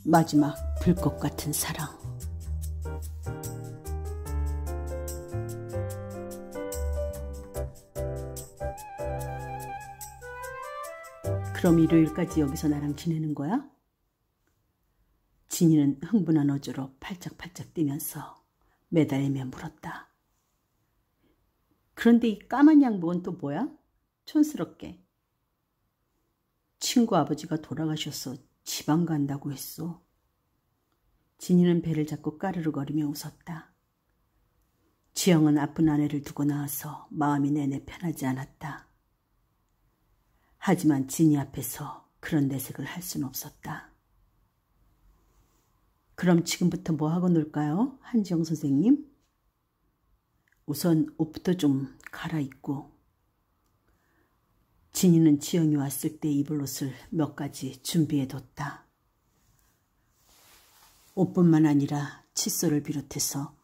마지막 불꽃 같은 사랑. 그럼 일요일까지 여기서 나랑 지내는 거야? 진이는 흥분한 어조로 팔짝팔짝 뛰면서 매달리며 물었다. 그런데 이 까만 양복은 또 뭐야? 촌스럽게. 친구 아버지가 돌아가셔서 지방 간다고 했어. 진이는 배를 잡고 까르르거리며 웃었다. 지영은 아픈 아내를 두고 나와서 마음이 내내 편하지 않았다. 하지만 진이 앞에서 그런 내색을 할 수는 없었다. 그럼 지금부터 뭐하고 놀까요? 한지영 선생님? 우선 옷부터 좀 갈아입고. 진이는 지영이 왔을 때 입을 옷을 몇 가지 준비해뒀다. 옷뿐만 아니라 칫솔을 비롯해서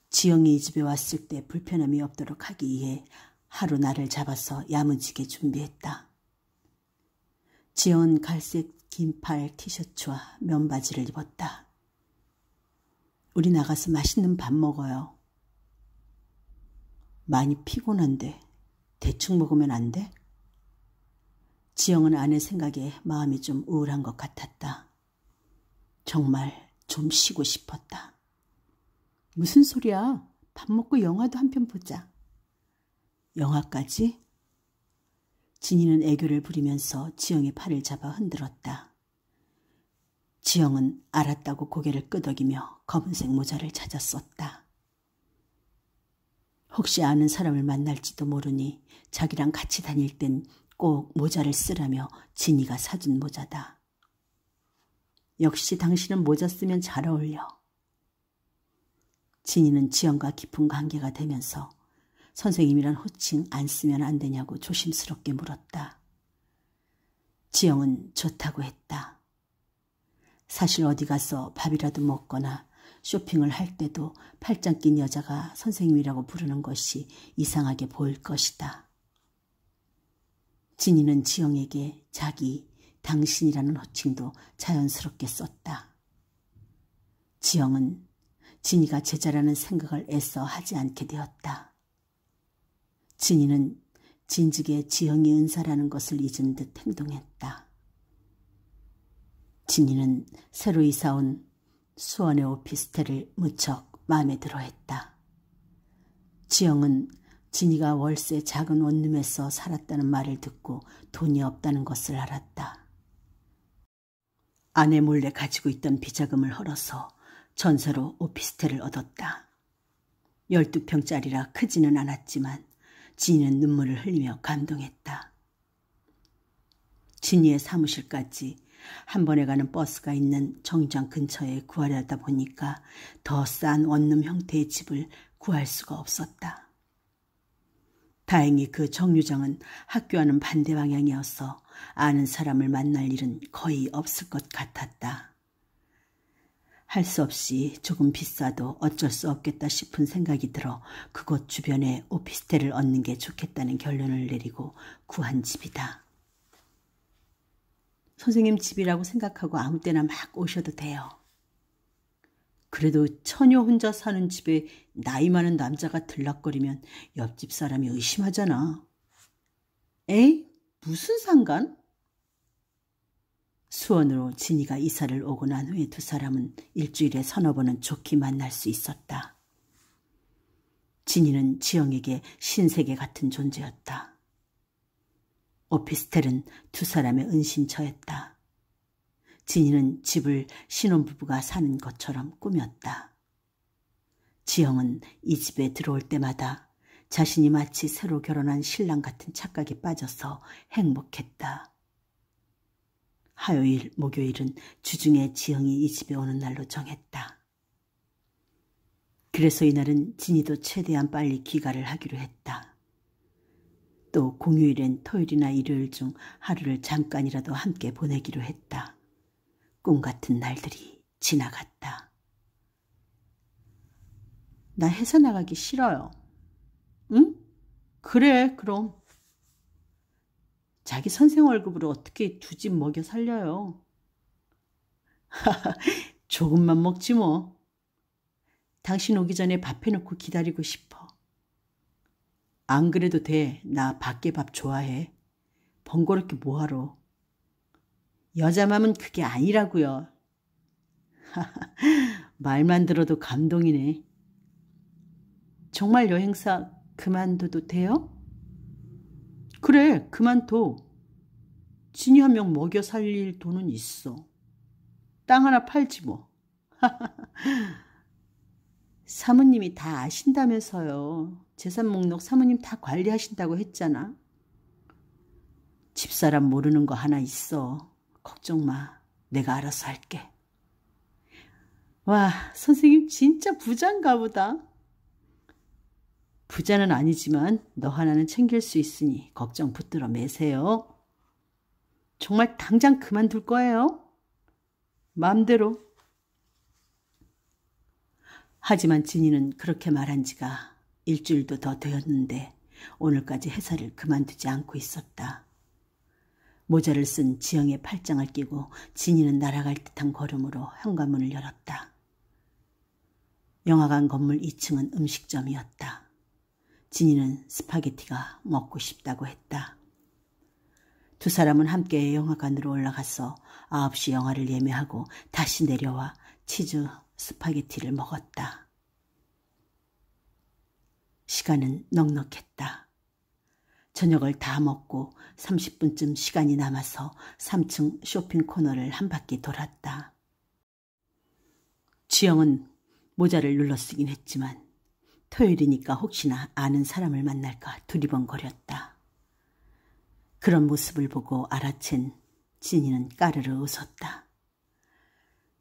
지영이 이 집에 왔을 때 불편함이 없도록 하기 위해 하루 날을 잡아서 야무지게 준비했다. 지영은 갈색 긴팔 티셔츠와 면바지를 입었다. 우리 나가서 맛있는 밥 먹어요. 많이 피곤한데 대충 먹으면 안 돼? 지영은 아내 생각에 마음이 좀 우울한 것 같았다. 정말 좀 쉬고 싶었다. 무슨 소리야? 밥 먹고 영화도 한 편 보자. 영화까지? 진이는 애교를 부리면서 지영의 팔을 잡아 흔들었다. 지영은 알았다고 고개를 끄덕이며 검은색 모자를 찾아 썼다. 혹시 아는 사람을 만날지도 모르니 자기랑 같이 다닐 땐 꼭 모자를 쓰라며 진이가 사준 모자다. 역시 당신은 모자 쓰면 잘 어울려. 진이는 지영과 깊은 관계가 되면서 선생님이란 호칭 안 쓰면 안 되냐고 조심스럽게 물었다. 지영은 좋다고 했다. 사실 어디 가서 밥이라도 먹거나 쇼핑을 할 때도 팔짱 낀 여자가 선생님이라고 부르는 것이 이상하게 보일 것이다. 진이는 지영에게 자기, 당신이라는 호칭도 자연스럽게 썼다. 지영은 진이가 제자라는 생각을 애써 하지 않게 되었다. 진이는 진즉에 지영이 은사라는 것을 잊은 듯 행동했다. 진이는 새로 이사온 수원의 오피스텔을 무척 마음에 들어했다. 지영은 진이가 월세 작은 원룸에서 살았다는 말을 듣고 돈이 없다는 것을 알았다. 아내 몰래 가지고 있던 비자금을 헐어서 전세로 오피스텔을 얻었다. 12평짜리라 크지는 않았지만 진이는 눈물을 흘리며 감동했다. 진이의 사무실까지 한 번에 가는 버스가 있는 정장 근처에 구하려다 보니까 더 싼 원룸 형태의 집을 구할 수가 없었다. 다행히 그 정류장은 학교와는 반대 방향이어서 아는 사람을 만날 일은 거의 없을 것 같았다. 할 수 없이 조금 비싸도 어쩔 수 없겠다 싶은 생각이 들어 그곳 주변에 오피스텔을 얻는 게 좋겠다는 결론을 내리고 구한 집이다. 선생님 집이라고 생각하고 아무 때나 막 오셔도 돼요. 그래도 처녀 혼자 사는 집에 나이 많은 남자가 들락거리면 옆집 사람이 의심하잖아. 에이, 무슨 상관? 수원으로 진이가 이사를 오고 난 후에 두 사람은 일주일에 서너 번은 좋게 만날 수 있었다. 진이는 지영에게 신세계 같은 존재였다. 오피스텔은 두 사람의 은신처였다. 진이는 집을 신혼부부가 사는 것처럼 꾸몄다. 지영은 이 집에 들어올 때마다 자신이 마치 새로 결혼한 신랑 같은 착각에 빠져서 행복했다. 화요일, 목요일은 주중에 지영이 이 집에 오는 날로 정했다. 그래서 이날은 진이도 최대한 빨리 귀가를 하기로 했다. 또 공휴일엔 토요일이나 일요일 중 하루를 잠깐이라도 함께 보내기로 했다. 꿈 같은 날들이 지나갔다. 나 회사 나가기 싫어요. 응? 그래, 그럼. 자기 선생 월급으로 어떻게 두 집 먹여 살려요? 조금만 먹지 뭐. 당신 오기 전에 밥 해놓고 기다리고 싶어. 안 그래도 돼. 나 밖에 밥 좋아해. 번거롭게 뭐하러. 여자 맘은 그게 아니라고요. 말만 들어도 감동이네. 정말 여행사 그만둬도 돼요? 그래, 그만둬. 진이 한 명 먹여 살릴 돈은 있어. 땅 하나 팔지 뭐. 사모님이 다 아신다면서요. 재산 목록 사모님 다 관리하신다고 했잖아. 집사람 모르는 거 하나 있어. 걱정 마. 내가 알아서 할게. 와, 선생님 진짜 부자인가 보다. 부자는 아니지만 너 하나는 챙길 수 있으니 걱정 붙들어 매세요. 정말 당장 그만둘 거예요. 마음대로. 하지만 진이는 그렇게 말한 지가 일주일도 더 되었는데 오늘까지 회사를 그만두지 않고 있었다. 모자를 쓴 지영의 팔짱을 끼고 진이는 날아갈 듯한 걸음으로 현관문을 열었다. 영화관 건물 2층은 음식점이었다. 진이는 스파게티가 먹고 싶다고 했다. 두 사람은 함께 영화관으로 올라가서 9시 영화를 예매하고 다시 내려와 치즈 스파게티를 먹었다. 시간은 넉넉했다. 저녁을 다 먹고 30분쯤 시간이 남아서 3층 쇼핑 코너를 한 바퀴 돌았다. 지영은 모자를 눌러쓰긴 했지만 토요일이니까 혹시나 아는 사람을 만날까 두리번거렸다. 그런 모습을 보고 알아챈 진이는 까르르 웃었다.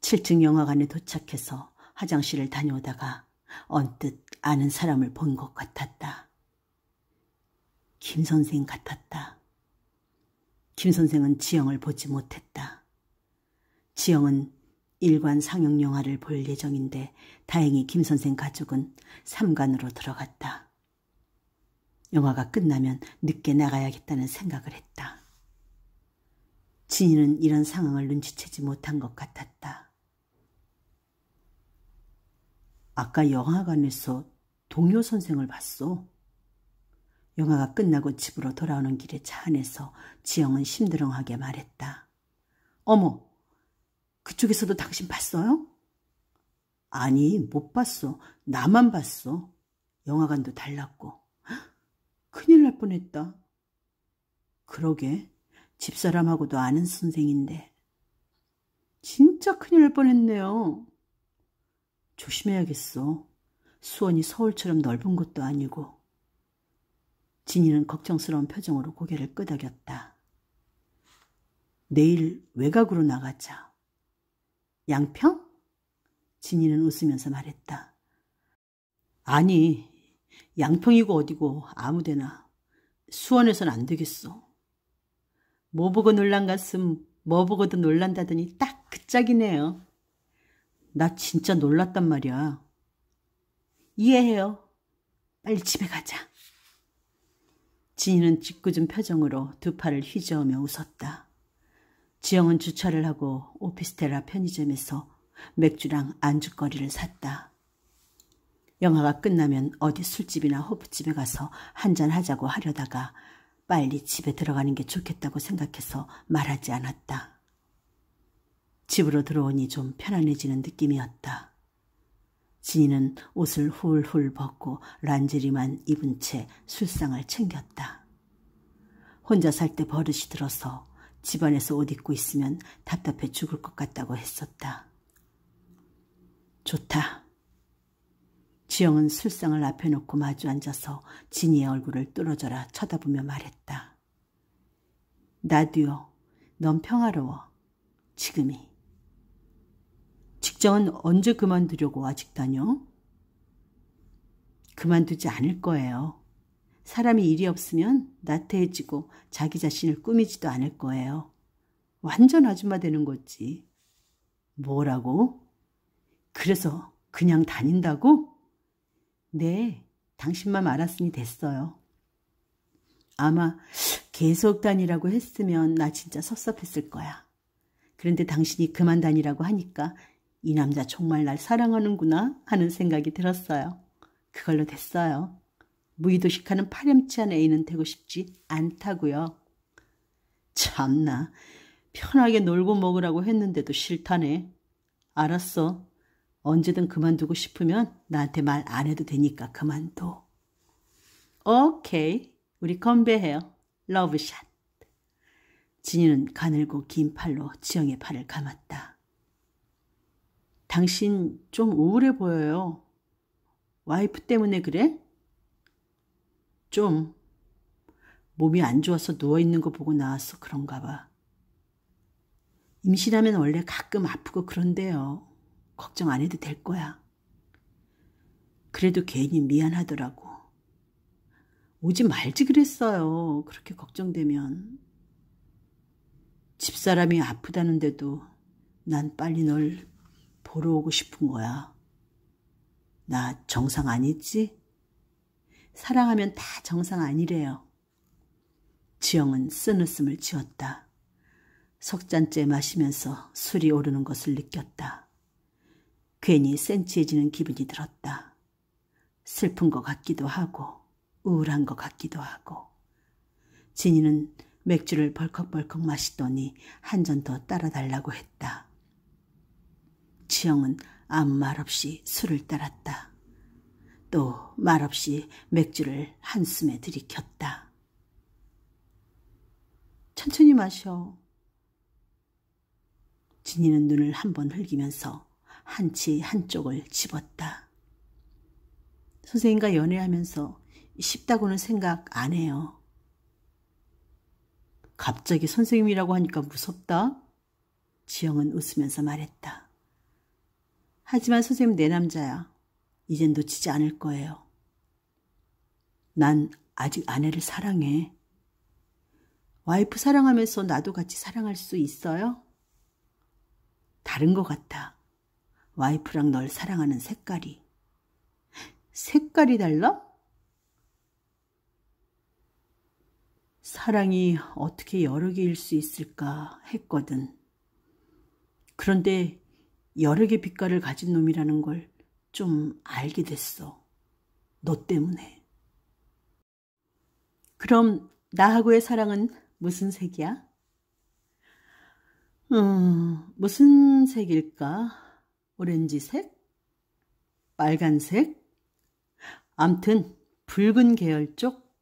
7층 영화관에 도착해서 화장실을 다녀오다가 언뜻 아는 사람을 본 것 같았다. 김 선생 같았다. 김 선생은 지영을 보지 못했다. 지영은 일관 상영 영화를 볼 예정인데 다행히 김 선생 가족은 3관으로 들어갔다. 영화가 끝나면 늦게 나가야겠다는 생각을 했다. 진이는 이런 상황을 눈치채지 못한 것 같았다. 아까 영화관에서 동요 선생을 봤어. 영화가 끝나고 집으로 돌아오는 길에 차 안에서 지영은 심드렁하게 말했다. 어머, 그쪽에서도 당신 봤어요? 아니, 못 봤어. 나만 봤어. 영화관도 달랐고. 큰일 날 뻔했다. 그러게, 집사람하고도 아는 선생인데. 진짜 큰일 날 뻔했네요. 조심해야겠어. 수원이 서울처럼 넓은 곳도 아니고. 진이는 걱정스러운 표정으로 고개를 끄덕였다. 내일 외곽으로 나가자. 양평? 진이는 웃으면서 말했다. 아니, 양평이고 어디고 아무데나. 수원에선 안 되겠어. 뭐 보고 놀란 가슴 뭐 보고도 놀란다더니 딱 그 짝이네요. 나 진짜 놀랐단 말이야. 이해해요. 빨리 집에 가자. 진이는 짓궂은 표정으로 두 팔을 휘저으며 웃었다. 지영은 주차를 하고 오피스텔 앞 편의점에서 맥주랑 안주거리를 샀다. 영화가 끝나면 어디 술집이나 호프집에 가서 한잔하자고 하려다가 빨리 집에 들어가는 게 좋겠다고 생각해서 말하지 않았다. 집으로 들어오니 좀 편안해지는 느낌이었다. 진이는 옷을 훌훌 벗고 란제리만 입은 채 술상을 챙겼다. 혼자 살 때 버릇이 들어서 집안에서 옷 입고 있으면 답답해 죽을 것 같다고 했었다. 좋다. 지영은 술상을 앞에 놓고 마주 앉아서 진이의 얼굴을 뚫어져라 쳐다보며 말했다. 나도요. 넌 평화로워. 지금이. 직장은 언제 그만두려고 아직 다녀? 그만두지 않을 거예요. 사람이 일이 없으면 나태해지고 자기 자신을 꾸미지도 않을 거예요. 완전 아줌마 되는 거지. 뭐라고? 그래서 그냥 다닌다고? 네, 당신만 알았으니 됐어요. 아마 계속 다니라고 했으면 나 진짜 섭섭했을 거야. 그런데 당신이 그만 다니라고 하니까 이 남자 정말 날 사랑하는구나 하는 생각이 들었어요. 그걸로 됐어요. 무의도식하는 파렴치한 애인은 되고 싶지 않다고요. 참나, 편하게 놀고 먹으라고 했는데도 싫다네. 알았어. 언제든 그만두고 싶으면 나한테 말 안 해도 되니까 그만둬. 오케이, 우리 건배해요. 러브샷. 진이는 가늘고 긴 팔로 지영의 팔을 감았다. 당신 좀 우울해 보여요. 와이프 때문에 그래? 좀 몸이 안 좋아서 누워있는 거 보고 나와서 그런가 봐. 임신하면 원래 가끔 아프고 그런데요. 걱정 안 해도 될 거야. 그래도 괜히 미안하더라고. 오지 말지 그랬어요. 그렇게 걱정되면. 집사람이 아프다는데도 난 빨리 널 보러 오고 싶은 거야. 나 정상 아니지? 사랑하면 다 정상 아니래요. 지영은 쓴웃음을 지었다. 석 잔째 마시면서 술이 오르는 것을 느꼈다. 괜히 센치해지는 기분이 들었다. 슬픈 것 같기도 하고 우울한 것 같기도 하고. 진이는 맥주를 벌컥벌컥 마시더니 한 잔 더 따라 달라고 했다. 지영은 아무 말 없이 술을 따랐다. 또 말없이 맥주를 한숨에 들이켰다. 천천히 마셔. 진이는 눈을 한번 흘기면서 한치 한쪽을 집었다. 선생님과 연애하면서 쉽다고는 생각 안 해요. 갑자기 선생님이라고 하니까 무섭다. 지영은 웃으면서 말했다. 하지만 선생님 내 남자야. 이젠 놓치지 않을 거예요. 난 아직 아내를 사랑해. 와이프 사랑하면서 나도 같이 사랑할 수 있어요? 다른 것 같아. 와이프랑 널 사랑하는 색깔이. 색깔이 달라? 사랑이 어떻게 여러 개일 수 있을까 했거든. 그런데 여러 개 빛깔을 가진 놈이라는 걸 좀 알게 됐어. 너 때문에. 그럼 나하고의 사랑은 무슨 색이야? 무슨 색일까? 오렌지색? 빨간색? 암튼 붉은 계열 쪽?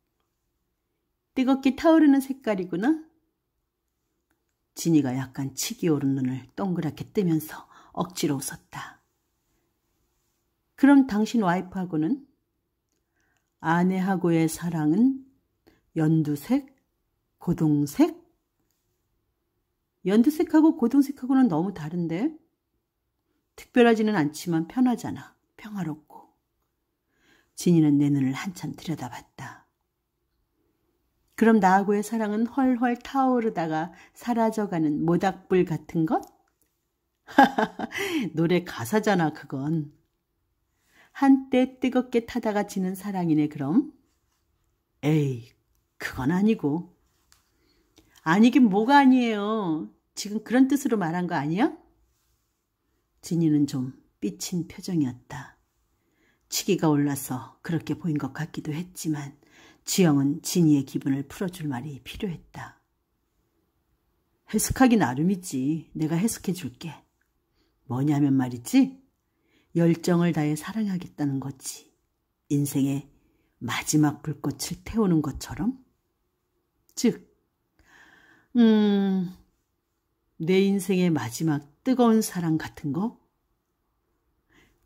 뜨겁게 타오르는 색깔이구나? 진이가 약간 치기 오른 눈을 동그랗게 뜨면서 억지로 웃었다. 그럼 당신 와이프하고는? 아내하고의 사랑은 연두색? 고동색? 연두색하고 고동색하고는 너무 다른데? 특별하지는 않지만 편하잖아. 평화롭고. 진이는 내 눈을 한참 들여다봤다. 그럼 나하고의 사랑은 헐헐 타오르다가 사라져가는 모닥불 같은 것? 노래 가사잖아 그건. 한때 뜨겁게 타다가 지는 사랑이네 그럼? 에이, 그건 아니고. 아니긴 뭐가 아니에요. 지금 그런 뜻으로 말한 거 아니야? 진이는 좀 삐친 표정이었다. 치기가 올라서 그렇게 보인 것 같기도 했지만 지영은 진이의 기분을 풀어줄 말이 필요했다. 해석하기 나름이지. 내가 해석해 줄게. 뭐냐면 말이지. 열정을 다해 사랑하겠다는 거지. 인생의 마지막 불꽃을 태우는 것처럼. 즉, 내 인생의 마지막 뜨거운 사랑 같은 거?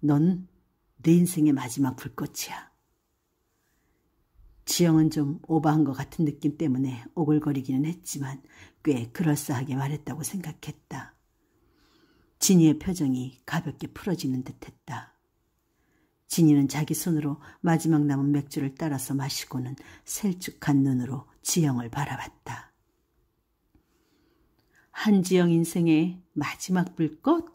넌 내 인생의 마지막 불꽃이야. 지영은 좀 오버한 것 같은 느낌 때문에 오글거리기는 했지만 꽤 그럴싸하게 말했다고 생각했다. 진이의 표정이 가볍게 풀어지는 듯했다. 진이는 자기 손으로 마지막 남은 맥주를 따라서 마시고는 셀쭉한 눈으로 지영을 바라봤다. 한지영 인생의 마지막 불꽃?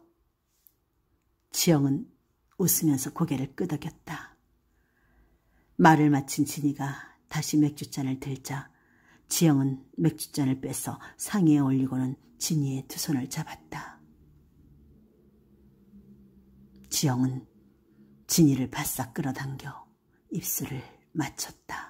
지영은 웃으면서 고개를 끄덕였다. 말을 마친 진이가 다시 맥주잔을 들자 지영은 맥주잔을 빼서 상의에 올리고는 진이의 두 손을 잡았다. 지영은 진이를 바싹 끌어당겨 입술을 맞췄다.